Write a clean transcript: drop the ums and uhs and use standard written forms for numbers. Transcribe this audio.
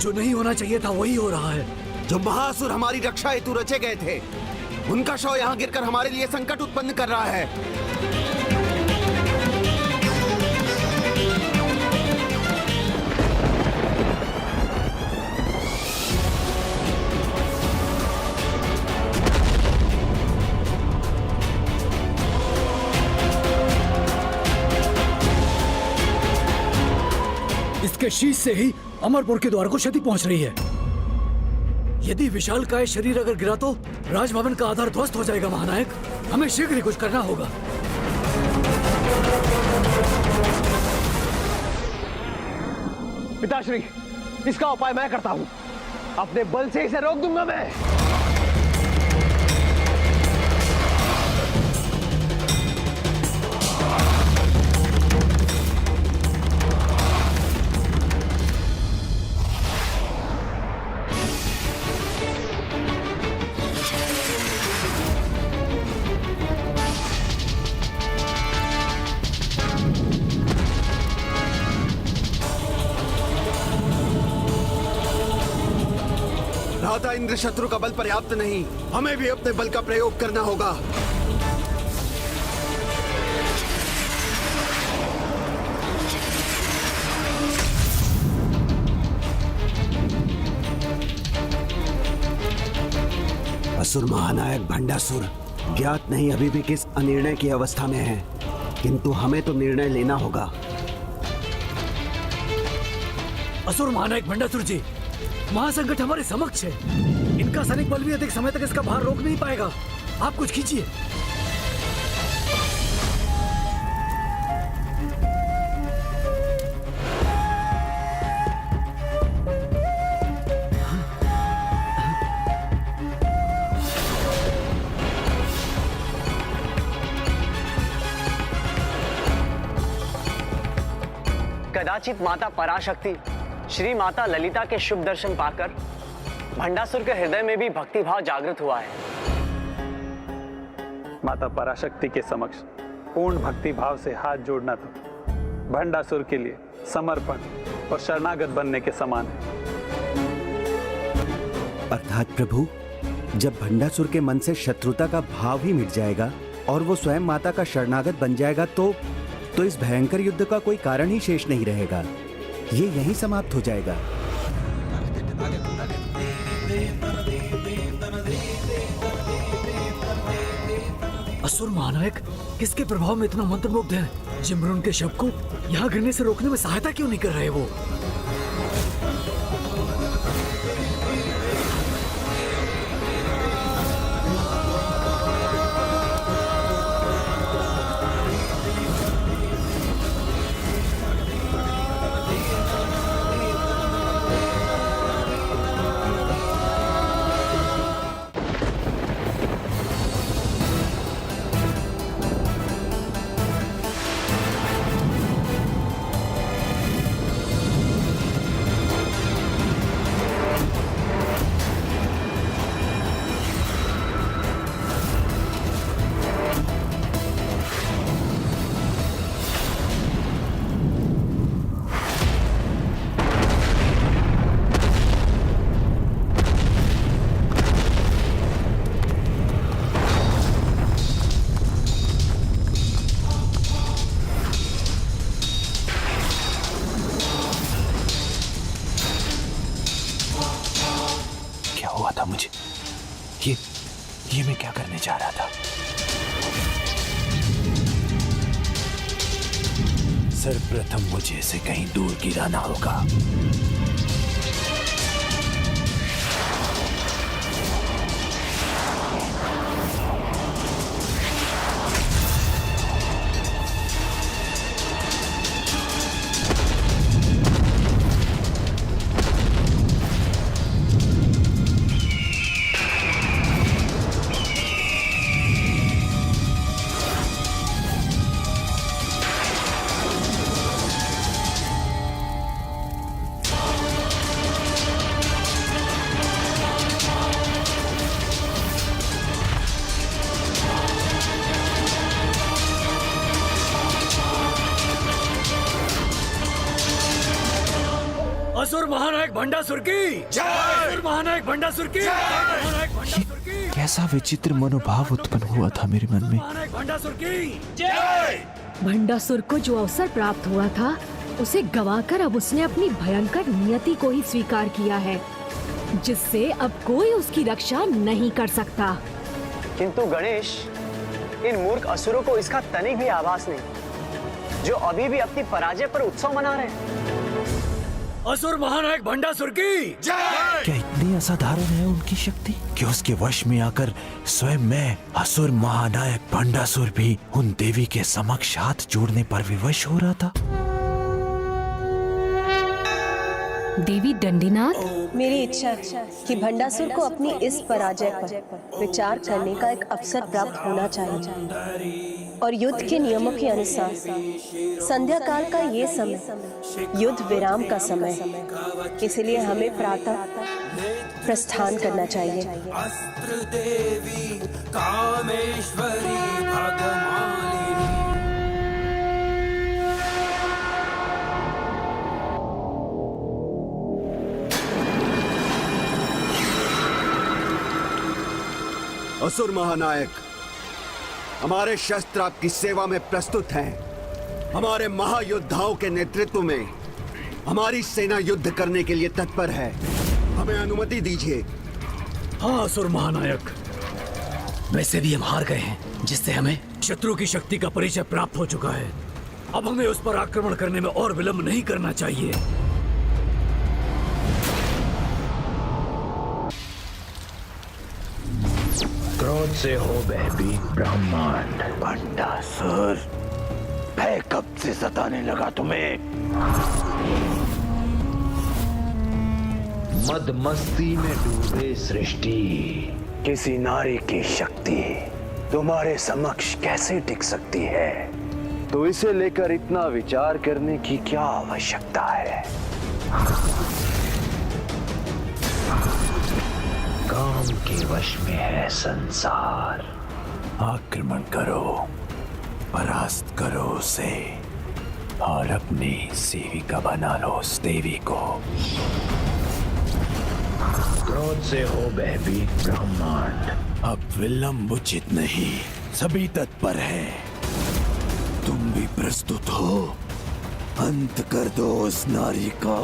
जो नहीं होना चाहिए था वही हो रहा है। जो महासुर हमारी रक्षा हेतु रचे गए थे, उनका शव यहाँ गिरकर हमारे लिए संकट उत्पन्न कर रहा है। इसके शीश से ही अमरपुर के द्वार को क्षति पहुंच रही है। यदि विशालकाय शरीर अगर गिरा तो राजभवन का आधार ध्वस्त हो जाएगा महानायक। हमें शीघ्र ही कुछ करना होगा। पिताश्री, इसका उपाय मैं करता हूं। अपने बल से इसे रोक दूंगा मैं। भ्राता इंद्र शत्रु का बल पर्याप्त नहीं, हमें भी अपने बल का प्रयोग करना होगा। असुर महानायक भंडासुर ज्ञात नहीं अभी भी किस अनिर्णय की अवस्था में है, किंतु हमें तो निर्णय लेना होगा। असुर महानायक भंडासुर जी, महासंकट हमारे समक्ष है। इनका सैनिक बल भी अधिक समय तक इसका भार रोक नहीं पाएगा। आप कुछ कीजिए। कदाचित माता पराशक्ति श्री माता ललिता के शुभ दर्शन पाकर भंडासुर के हृदय में भी भक्ति भाव जागृत हुआ है। माता पराशक्ति के समक्ष पूर्ण भक्ति भाव से हाथ जोड़ना तो भंडासुर के लिए समर्पण और शरणागत बनने के समान है। अर्थात प्रभु, जब भंडासुर के मन से शत्रुता का भाव ही मिट जाएगा और वो स्वयं माता का शरणागत बन जाएगा तो इस भयंकर युद्ध का कोई कारण ही शेष नहीं रहेगा। ये यहीं समाप्त हो जाएगा। असुर महानायक किसके प्रभाव में इतना मंत्रमुग्ध है? जिम्रुन के शव को यहाँ गिरने से रोकने में सहायता क्यों नहीं कर रहे वो? ये मैं क्या करने जा रहा था? सर्वप्रथम मुझे इसे कहीं दूर गिराना होगा। असुर महानायक भंडासुर की जय। असुर महानायक भंडासुर की जय। महानायक भंडासुर की कैसा विचित्र मनोभाव उत्पन्न हुआ था मेरे मन में। महानायक भंडासुर की जय। भंडासुर को जो अवसर प्राप्त हुआ था उसे गंवाकर अब उसने अपनी भयंकर नियति को ही स्वीकार किया है, जिससे अब कोई उसकी रक्षा नहीं कर सकता। किंतु गणेश, इन मूर्ख असुरों को इसका तनिक भी आभास नहीं, जो अभी भी अपनी पराजय पर उत्सव मना रहे हैं। असुर महानायक भंडासुर की जय। क्या इतनी असाधारण है उनकी शक्ति कि उसके वश में आकर स्वयं मैं असुर महानायक भंडासुर भी उन देवी के समक्ष हाथ जोड़ने पर विवश हो रहा था। देवी दंडीनाथ, मेरी इच्छा है कि भंडासुर को अपनी इस पराजय पर विचार करने का एक अवसर प्राप्त होना चाहिए और युद्ध के नियमों के अनुसार संध्या काल का ये समय युद्ध विराम का समय है, इसलिए हमें प्रातः प्रस्थान करना चाहिए। अस्त्र देवी कामेश्वरी भगमालिनी। असुर महानायक, हमारे शस्त्र आपकी सेवा में प्रस्तुत हैं। हमारे महायोद्धाओं के नेतृत्व में हमारी सेना युद्ध करने के लिए तत्पर है। हमें अनुमति दीजिए। हाँ असुर महानायक, वैसे भी हम हार गए हैं, जिससे हमें शत्रु की शक्ति का परिचय प्राप्त हो चुका है। अब हमें उस पर आक्रमण करने में और विलंब नहीं करना चाहिए। क्रोध से हो भयभीत ब्रह्मांड। भंडासुर, भय कब से सताने लगा तुम्हें? मद मस्ती में डूबे सृष्टि, किसी नारी की शक्ति तुम्हारे समक्ष कैसे टिक सकती है? तो इसे लेकर इतना विचार करने की क्या आवश्यकता है? काम के वश में है संसार। आक्रमण करो, परास्त करो उसे और अपनी सेविका बना लो उस देवी को। क्रोध से हो भयभीत ब्रह्मांड। अब विलंब उचित नहीं, सभी तत्पर हैं। तुम भी प्रस्तुत हो? अंत कर दो उस नारी का।